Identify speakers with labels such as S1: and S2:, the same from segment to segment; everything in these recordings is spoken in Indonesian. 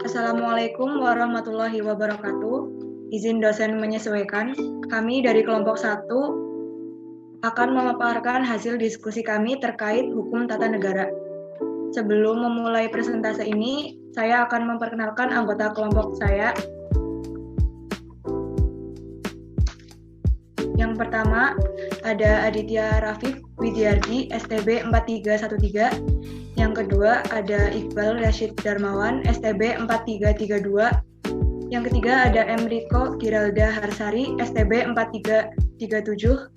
S1: Assalamualaikum warahmatullahi wabarakatuh. Izin dosen menyesuaikan. Kami dari kelompok 1 akan memaparkan hasil diskusi kami terkait hukum tata negara. Sebelum memulai presentase ini, saya akan memperkenalkan anggota kelompok saya. Yang pertama, ada Aditya Rafif Widyardi, STB 4313. Yang kedua, ada Iqbal Rashid Darmawan, STB 4332. Yang ketiga, ada Emriko Giralda Harsari, STB 4337.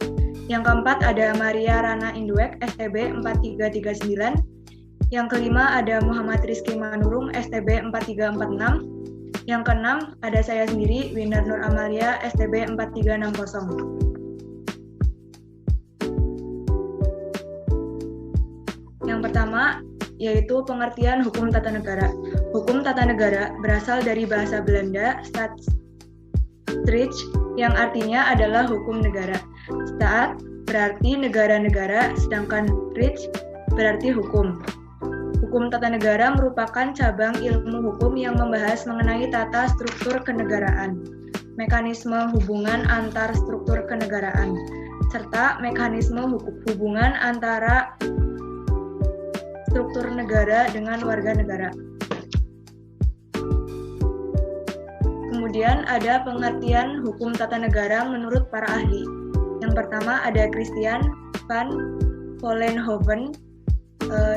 S1: Yang keempat, ada Maria Rana Induek, STB 4339. Yang kelima, ada Muhammad Rizky Manurung, STB 4346. Yang keenam, ada saya sendiri, Winar Nur Amalia, STB 4360. Yang pertama, yaitu pengertian hukum tata negara. Hukum tata negara berasal dari bahasa Belanda Staatsrecht yang artinya adalah hukum negara. Staat berarti negara-negara, sedangkan recht berarti hukum. Hukum tata negara merupakan cabang ilmu hukum yang membahas mengenai tata struktur kenegaraan, mekanisme hubungan antar struktur kenegaraan, serta mekanisme hubungan antara struktur negara dengan warga negara. Kemudian ada pengertian hukum tata negara menurut para ahli. Yang pertama ada Christian van Vollenhoven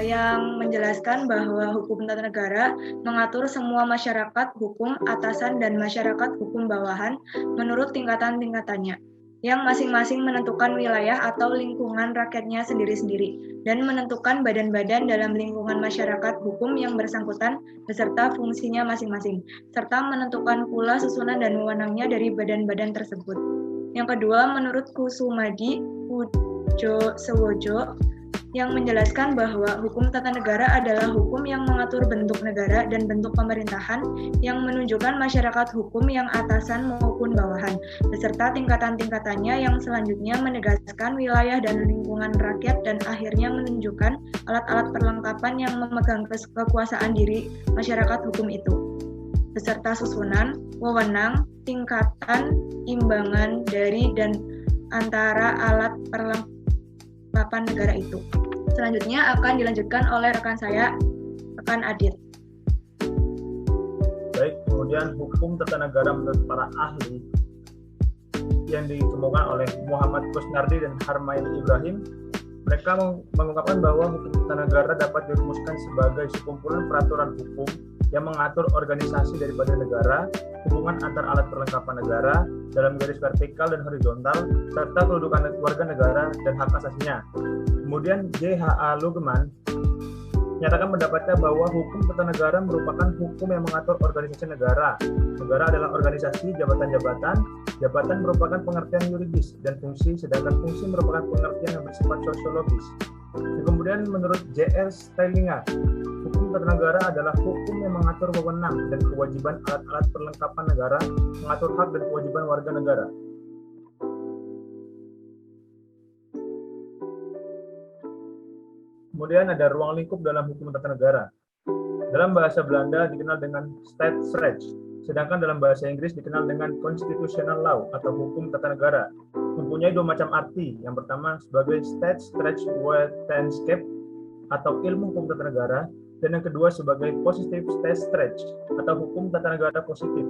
S1: yang menjelaskan bahwa hukum tata negara mengatur semua masyarakat hukum atasan dan masyarakat hukum bawahan menurut tingkatan-tingkatannya, yang masing-masing menentukan wilayah atau lingkungan rakyatnya sendiri-sendiri dan menentukan badan-badan dalam lingkungan masyarakat hukum yang bersangkutan beserta fungsinya masing-masing, serta menentukan pula susunan dan wewenangnya dari badan-badan tersebut. Yang kedua, menurut Kusumadi Pujosewojo, yang menjelaskan bahwa hukum tata negara adalah hukum yang mengatur bentuk negara dan bentuk pemerintahan yang menunjukkan masyarakat hukum yang atasan maupun bawahan, beserta tingkatan-tingkatannya yang selanjutnya menegaskan wilayah dan lingkungan rakyat dan akhirnya menunjukkan alat-alat perlengkapan yang memegang kekuasaan diri masyarakat hukum itu, beserta susunan, wewenang, tingkatan, imbangan dari dan antara alat perlengkapan negara itu. Selanjutnya akan dilanjutkan oleh rekan saya, rekan Adit.
S2: Baik, kemudian hukum tata negara menurut para ahli yang dikemukakan oleh Muhammad Kusnardi dan Harmaini Ibrahim. Mereka mengungkapkan bahwa hukum tata negara dapat dirumuskan sebagai sekumpulan peraturan hukum yang mengatur organisasi daripada negara, hubungan antar alat perlengkapan negara dalam garis vertikal dan horizontal, serta kedudukan warga negara dan hak asasinya. Kemudian J.H.A. Lugeman menyatakan pendapatnya bahwa hukum tata negara merupakan hukum yang mengatur organisasi negara. Negara adalah organisasi, jabatan-jabatan. Jabatan merupakan pengertian yuridis dan fungsi, sedangkan fungsi merupakan pengertian yang bersifat sosiologis. Dan kemudian menurut J.R. Stillinger, hukum tata negara adalah hukum yang mengatur wewenang dan kewajiban alat-alat perlengkapan negara, mengatur hak dan kewajiban warga negara. Kemudian ada ruang lingkup dalam hukum tata negara. Dalam bahasa Belanda dikenal dengan Staatsrecht, sedangkan dalam bahasa Inggris dikenal dengan Constitutional Law atau hukum tata negara. Mempunyai dua macam arti. Yang pertama sebagai Staatsrecht Wetenschap atau ilmu hukum tata negara, dan yang kedua sebagai Positive Staatsrecht atau hukum tata negara positif.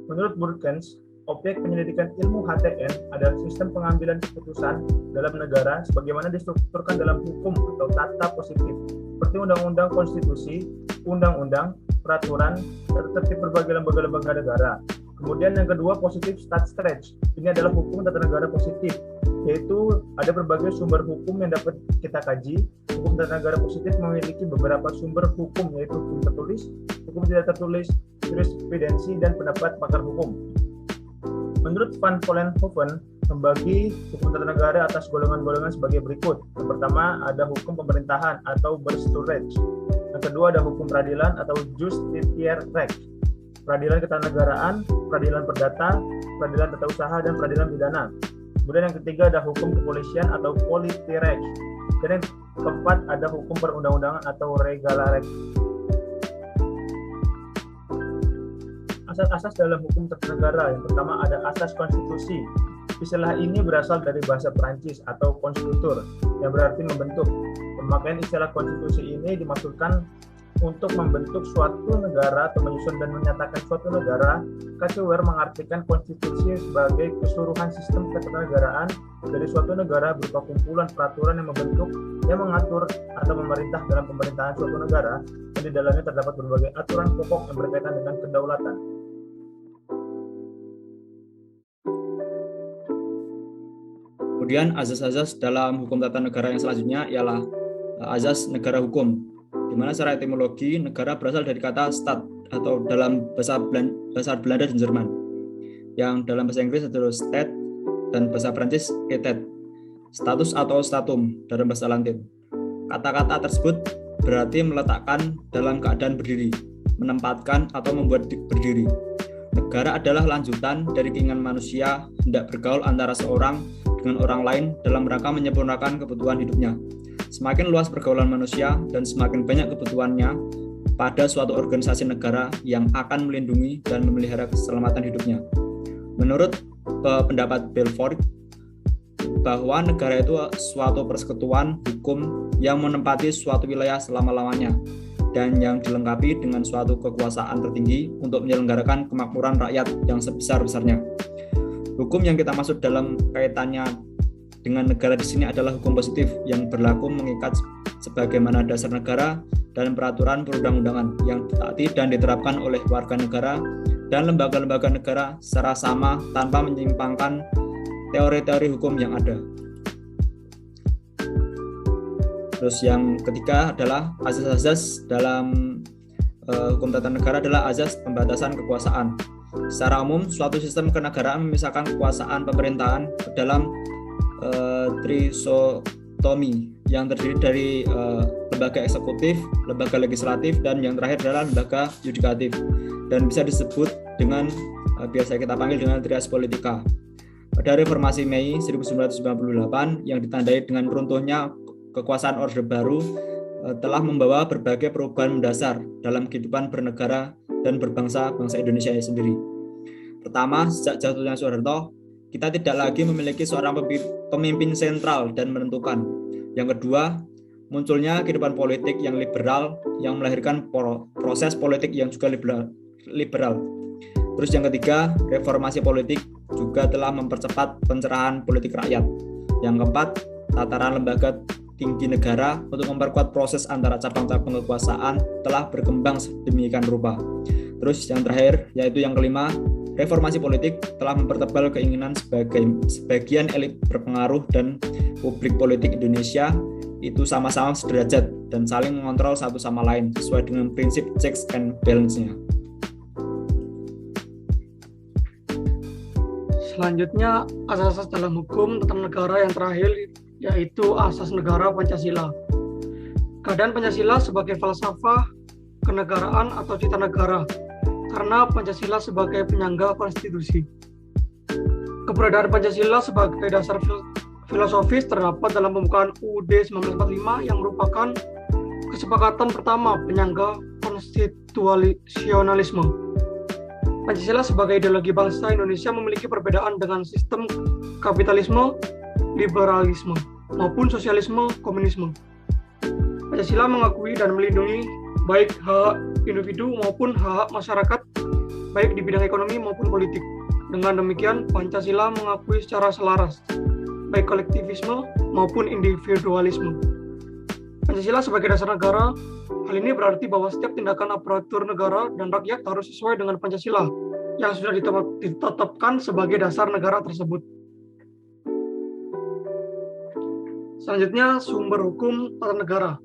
S2: Menurut Burkens, objek penyelidikan ilmu HTN adalah sistem pengambilan keputusan dalam negara sebagaimana distrukturkan dalam hukum atau tata positif, seperti undang-undang konstitusi, undang-undang, peraturan, serta tertib berbagai lembaga-lembaga negara. Kemudian yang kedua, positif Staatsrecht. Ini adalah hukum tata negara positif, yaitu ada berbagai sumber hukum yang dapat kita kaji. Hukum tata negara positif memiliki beberapa sumber hukum, yaitu hukum tertulis, hukum tidak tertulis, jurisprudensi, dan pendapat pakar hukum. Menurut Van Vollenhoven, membagi hukum tata negara atas golongan-golongan sebagai berikut. Yang pertama ada hukum pemerintahan atau Bestuurrecht. Yang kedua ada hukum peradilan atau Justitierecht. Peradilan ketatanegaraan, peradilan perdata, peradilan tata usaha, dan peradilan pidana. Kemudian yang ketiga ada hukum kepolisian atau Politierecht. Dan yang keempat ada hukum perundang-undangan atau Regularecht. Asas-asas dalam hukum tata negara. Yang pertama ada asas konstitusi. Istilah ini berasal dari bahasa Perancis atau konstitutur yang berarti membentuk. Pemakaian istilah konstitusi ini dimaksudkan untuk membentuk suatu negara atau menyusun dan menyatakan suatu negara. KCWR mengartikan konstitusi sebagai keseluruhan sistem ketatanegaraan dari suatu negara berupa kumpulan peraturan yang membentuk, yang mengatur atau memerintah dalam pemerintahan suatu negara, dan di dalamnya terdapat berbagai aturan pokok yang berkaitan dengan kedaulatan.
S3: Kemudian azas-azas dalam hukum tata negara yang selanjutnya ialah azas negara hukum, di mana secara etimologi negara berasal dari kata stat atau dalam bahasa Belanda dan Jerman, yang dalam bahasa Inggris adalah state dan bahasa Prancis etat, status atau statum dalam bahasa Latin. Kata-kata tersebut berarti meletakkan dalam keadaan berdiri, menempatkan atau membuat berdiri. Negara adalah lanjutan dari keinginan manusia hendak bergaul antara seorang dengan orang lain dalam rangka menyempurnakan kebutuhan hidupnya. Semakin luas pergaulan manusia dan semakin banyak kebutuhannya pada suatu organisasi negara yang akan melindungi dan memelihara keselamatan hidupnya. Menurut pendapat Belfort, bahwa negara itu suatu persekutuan hukum yang menempati suatu wilayah selama-lamanya dan yang dilengkapi dengan suatu kekuasaan tertinggi untuk menyelenggarakan kemakmuran rakyat yang sebesar-besarnya. Hukum yang kita maksud dalam kaitannya dengan negara di sini adalah hukum positif yang berlaku mengikat sebagaimana dasar negara dan peraturan perundang-undangan yang ditaati dan diterapkan oleh warga negara dan lembaga-lembaga negara secara sama tanpa menyimpangkan teori-teori hukum yang ada. Terus yang ketiga adalah azas-azas dalam hukum tata negara adalah azas pembatasan kekuasaan. Secara umum, suatu sistem kenegaraan memisahkan kekuasaan pemerintahan ke dalam trisotomi yang terdiri dari lembaga eksekutif, lembaga legislatif, dan yang terakhir adalah lembaga yudikatif, dan bisa disebut dengan biasa kita panggil dengan trias politika. Pada Reformasi Mei 1998 yang ditandai dengan runtuhnya kekuasaan Orde Baru telah membawa berbagai perubahan mendasar dalam kehidupan bernegara dan berbangsa-bangsa Indonesia sendiri. Pertama, sejak jatuhnya Soeharto, kita tidak lagi memiliki seorang pemimpin sentral dan menentukan. Yang kedua, munculnya kehidupan politik yang liberal yang melahirkan proses politik yang juga liberal. Terus yang ketiga, reformasi politik juga telah mempercepat pencerahan politik rakyat. Yang keempat, tataran lembaga tinggi negara untuk memperkuat proses antara cabang-cabang kekuasaan telah berkembang sedemikian rupa. Terus yang terakhir, yaitu yang kelima, reformasi politik telah mempertebal keinginan sebagian elit berpengaruh dan publik politik Indonesia itu sama-sama sederajat dan saling mengontrol satu sama lain sesuai dengan prinsip checks and balance-nya.
S4: Selanjutnya, asas-asas dalam hukum tata negara yang terakhir yaitu asas negara Pancasila. Keadaan Pancasila sebagai falsafah kenegaraan atau cita negara, karena Pancasila sebagai penyangga konstitusi. Keberadaan Pancasila sebagai dasar filosofis terdapat dalam pembukaan UUD 1945 yang merupakan kesepakatan pertama penyangga konstitusionalisme. Pancasila sebagai ideologi bangsa Indonesia memiliki perbedaan dengan sistem kapitalisme, liberalisme, maupun sosialisme, komunisme. Pancasila mengakui dan melindungi baik hak individu maupun hak masyarakat, baik di bidang ekonomi maupun politik. Dengan demikian, Pancasila mengakui secara selaras baik kolektivisme maupun individualisme. Pancasila sebagai dasar negara, hal ini berarti bahwa setiap tindakan aparatur negara dan rakyat harus sesuai dengan Pancasila yang sudah ditetapkan sebagai dasar negara tersebut. Selanjutnya, sumber hukum tata negara.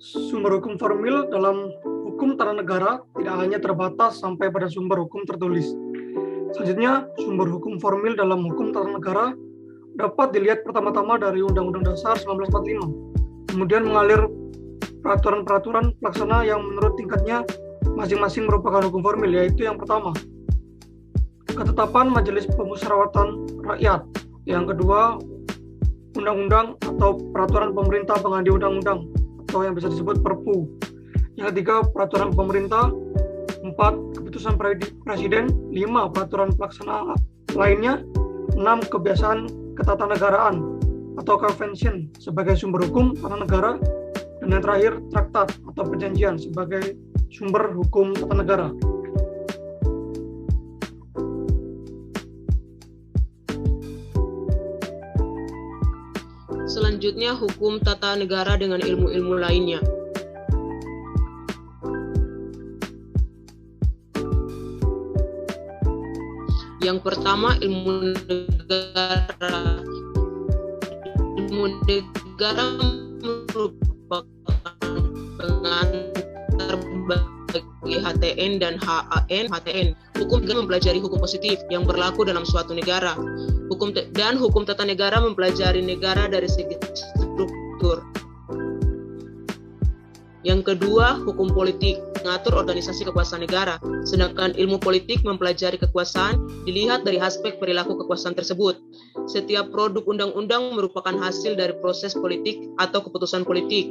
S4: Sumber hukum formil dalam hukum tata negara tidak hanya terbatas sampai pada sumber hukum tertulis. Selanjutnya, sumber hukum formil dalam hukum tata negara dapat dilihat pertama-tama dari Undang-Undang Dasar 1945, kemudian mengalir peraturan-peraturan pelaksana yang menurut tingkatnya masing-masing merupakan hukum formil, yaitu yang pertama, ketetapan Majelis Pemusyawaratan Rakyat. Yang kedua, undang-undang atau peraturan pemerintah pengganti undang-undang atau yang bisa disebut Perpu. Yang ketiga, peraturan pemerintah. 4. Keputusan Presiden. 5. Peraturan pelaksana lainnya. 6. Kebiasaan ketatanegaraan atau convention sebagai sumber hukum tata negara. Dan yang terakhir, traktat atau perjanjian sebagai sumber hukum tata negara.
S5: Selanjutnya, hukum tata negara dengan ilmu-ilmu lainnya. Yang pertama, ilmu negara. Ilmu negara merupakan pengantar bagi HTN dan HTN. Hukum juga mempelajari hukum positif yang berlaku dalam suatu negara. Hukum tata negara mempelajari negara dari segi struktur. Yang kedua, hukum politik mengatur organisasi kekuasaan negara, sedangkan ilmu politik mempelajari kekuasaan dilihat dari aspek perilaku kekuasaan tersebut. Setiap produk undang-undang merupakan hasil dari proses politik atau keputusan politik.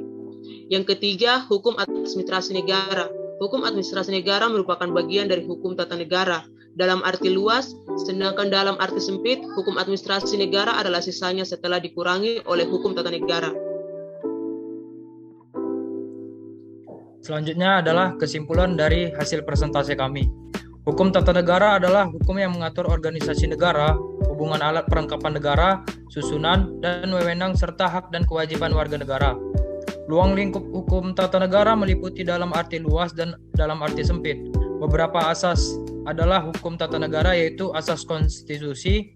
S5: Yang ketiga, hukum administrasi negara. Hukum administrasi negara merupakan bagian dari hukum tata negara dalam arti luas, sedangkan dalam arti sempit, hukum administrasi negara adalah sisanya setelah dikurangi oleh hukum tata negara.
S6: Selanjutnya adalah kesimpulan dari hasil presentasi kami. Hukum tata negara adalah hukum yang mengatur organisasi negara, hubungan alat perangkapan negara, susunan, dan wewenang serta hak dan kewajiban warga negara. Ruang lingkup hukum tata negara meliputi dalam arti luas dan dalam arti sempit. Beberapa asas adalah hukum tata negara, yaitu asas konstitusi,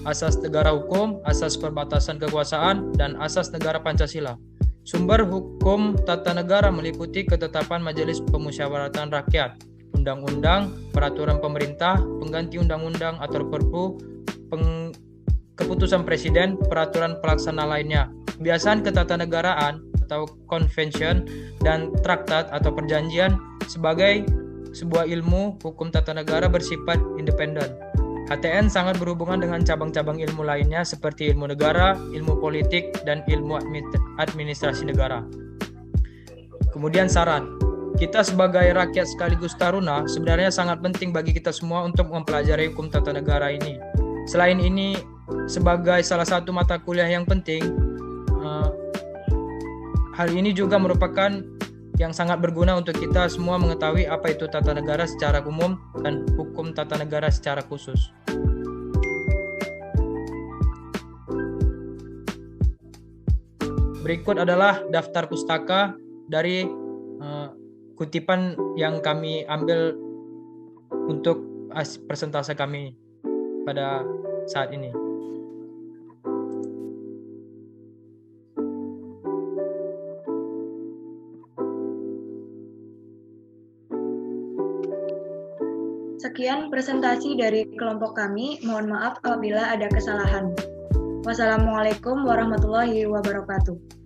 S6: asas negara hukum, asas perbatasan kekuasaan, dan asas negara Pancasila. Sumber hukum tata negara meliputi ketetapan Majelis Pemusyawaratan Rakyat, undang-undang, peraturan pemerintah, pengganti undang-undang atau Perpu, keputusan presiden, peraturan pelaksana lainnya, kebiasaan ketatanegaraan atau convention, dan traktat atau perjanjian. Sebagai sebuah ilmu, hukum tata negara bersifat independen. HTN sangat berhubungan dengan cabang-cabang ilmu lainnya seperti ilmu negara, ilmu politik, dan ilmu administrasi negara. Kemudian saran, kita sebagai rakyat sekaligus taruna sebenarnya sangat penting bagi kita semua untuk mempelajari hukum tata negara ini. Selain ini, sebagai salah satu mata kuliah yang penting, hal ini juga merupakan yang sangat berguna untuk kita semua mengetahui apa itu tata negara secara umum dan hukum tata negara secara khusus. Berikut adalah daftar pustaka dari kutipan yang kami ambil untuk presentase kami pada saat ini.
S1: Sekian presentasi dari kelompok kami. Mohon maaf apabila ada kesalahan. Wassalamualaikum warahmatullahi wabarakatuh.